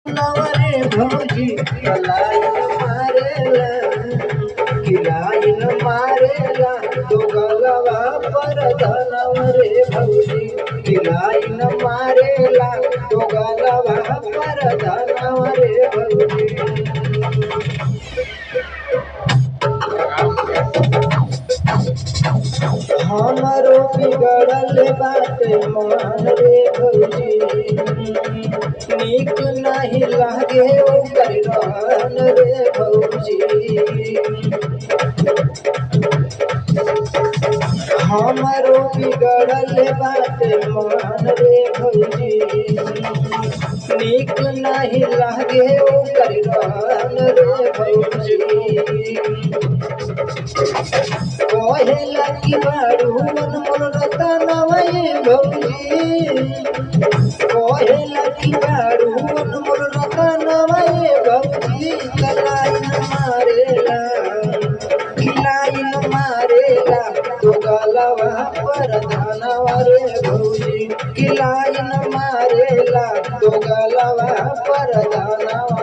नवरे भौजी लाईन मारेला की लाईन मारेला तो गलवा परधनवरे भौजी की लाईन मारेला तो गलवा परधनवरे भौजी हमारो बिगड़ल बाटे मन रे भौजी नीक नहीं लागे ओकर रहन रे भौजी हमारो बिगड़ल बाटे मन रे भौजी नीक नहीं लागे ओकर रहन रे भौजी कहेला की बारू मन रतनवै भौजी कहेला की बारू मन रतनवै भौजी लाइन मारेला तो गलवा परधनवा रे भौजी की लाइन मारेला तो गलवा परधनवा